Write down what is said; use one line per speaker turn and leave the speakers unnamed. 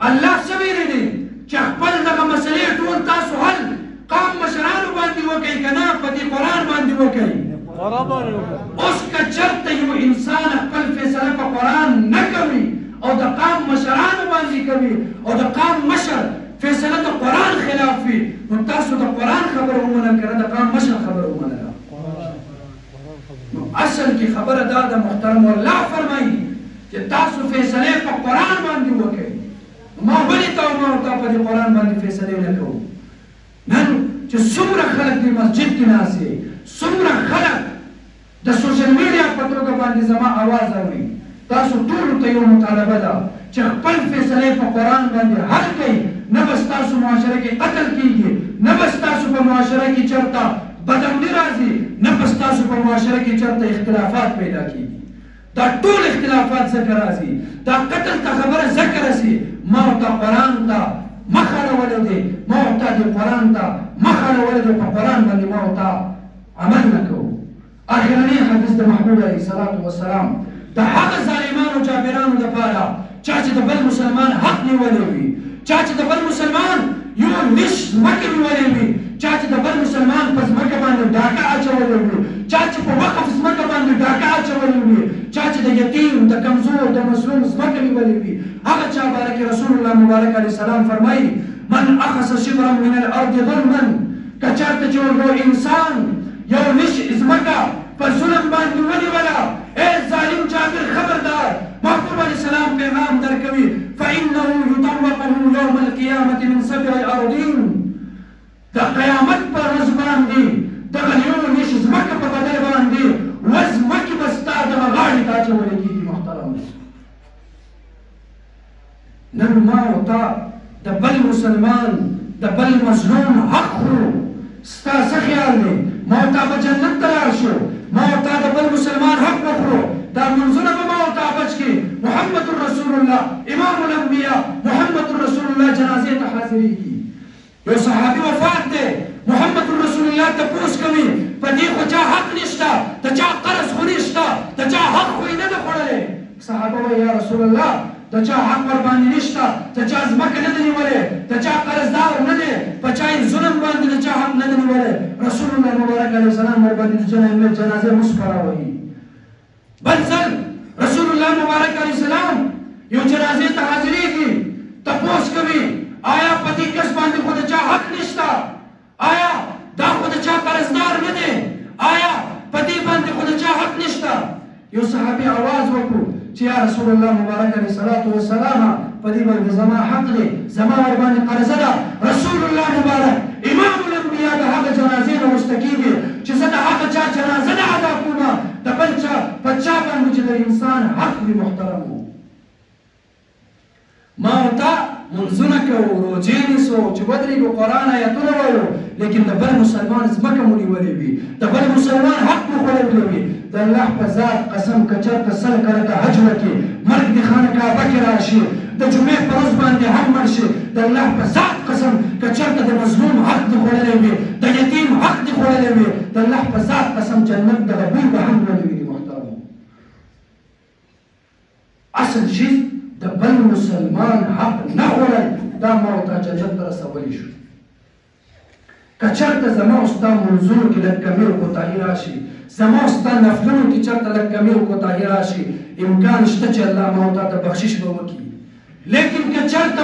الله څه ویلي دي چې خپل دغه مسلې ټول تاسو حل قام مشرانو باندې وکړئ که نه په دې قرآن باندې وکړئ. اوس که چېرته یو انسان خپل فیصله په قرآن نه کوي او د قام مشرانو باندې کوي او د قام مشر فیصله د قرآن خلاف وي نو تاسو د قرآن خبره ومنل که نه د قام مشر خبره ومنله. نو اصل کې خبره دا ده محترم الله فرمایي چې تاسو فیصلې په قرآن باندې وکړئ. ما ولې تا او ما او تا په دې قرآن باندې فیصلې نه کوو؟ نن چې څومره خلک دې مسجد کې ناست دي، څومره خلک د سوشل میډیا په توګه باندې زما اواز اوري، تاسو ټولو ته یو مطالبه ده چې خپل فیصلې په قرآن باندې حل کړئ. نه به ستاسو معاشره کې قتل کېږي، نه به ستاسو په معاشره کې چېرته بدامني راځي، نه به ستاسو په معاشره کې چېرته اختلافات پیدا کېږي. دا ټول اختلافات ځکه راځي، دا قتل ته خبره ځکه رسي ما ورته قرآن ته مخ اړولی دی، ما ورته دې قرآن ته مخ اړولی دی، په قرآن باندې ما ورته عمل نه کوو. آخرنی حدیث د محمود علیه الصلاة والسلام د هغه ظالمانو جابرانو دپاره چا چې د بل مسلمان حق نیولی وي، چا چې د بل مسلمان یو نش ځمکې نیولی وي، چا چې د بل مسلمان په ځمکه باندې ډاکه اچولی وي، چا چې په وقف ځمکه باندې ډاکه اچولی وي، چا چې د یتیم د کمزور د مظلوم ځمکه نیولې وي، هغه چا باره کې رسول الله مبارک علیه السلام فرمایي من اخذ شبرا من الارض ظلما، که چېرته چې یو انسان یو نش ځمکه په ظلم باندې ونیوله، ای ظالم جابر خبردار، محبوب علیه السلام پیغام درکوي فانه یطوقه یوم القیامة من 7 اراضین، د قیامت په ورځ باندې دغه یو نش ځمکه په بدل باندې وځمکې به ستا دغه غاړې ته اچولی کېږي. محترم نن ما او تا د بل مسلمان د بل مظلوم حق خورو، ستا څه خیال دی؟ ما او تا به جنت ته لاړ شو، ما او تا د بل مسلمان حق وخورو، دا منځونه به ما او تا بچ کړي. محمد رسول الله امام الانبیاء محمد رسول الله جنازې ته حاضرېږي، یو صحابي وفات دی، محمد رسول الله تپوس کوي په دې خو چا حق نشته، د چا قرض خو نشته، د چا حق خو یې نه ده خوړلی. صحابه وایي یا رسول الله د چا حق ورباندې نشته، د چا ځمکه نه ده نیولې، د چا قرضدار نه دی، په چا یې ظلم باندې د چا حق نه ده نیولی. رسول الله مبارک علیه السلام ورباندې د جنازې مونځ کراووي. بل ځل رسول الله مبارک علیه السلام یو جنازې ته حاضرېږي، تپوس کوي آیا په دې کس باندې خو د چا حق نشته، آیا دا خو د چا قرضدار نه دی، آیا په دې باندې خو د چا حق نشته؟ یو صحابي آواز وکړو چې یا رسول الله مبارک علیه الصلاة والسلام په دې باندې زما حق دی، زما ورباندې قرضه ده. رسول الله مبارک امام الانبیاء د هغه جنازې نه وروسته کېږي چې زه د هغه چا جنازه نه ادا کوم د بل چا په چا باندې چې د انسان حق وي. محترم ما او تا منځونه کوو، روژې نیسو، چې ودرېږو قرآن ایتونه وایو، لیکن د بل مسلمان ځمکه مو نیولې وي، د بل مسلمان حق مو خوړلی وي. د الله په ذات قسم که چېرته 100 کلته حج وکړي، مرګ د خانه کعبه کې راشي، د جمعې په ورځ باندې هم مړ شي، د الله په ذات قسم که چېرته د مظلوم حق دې خوړلی وي، د یتیم حق دې خوړلی وي، د الله په ذات قسم جنت دغه بوی به هم ولې وي. محترم اصل شي د بل مسلمان حق نه خوړل، دا ما او تا جنت ته رسولی شو. که چېرته زما او ستا منځونو کې لږ کمې او کوتاهي راشي، زما او ستا نفلونو کې چېرته لږ کمې او کوتاهي راشي، امکان شته چې الله ما او تا ته بخشش به وکړي. لیکن که چېرته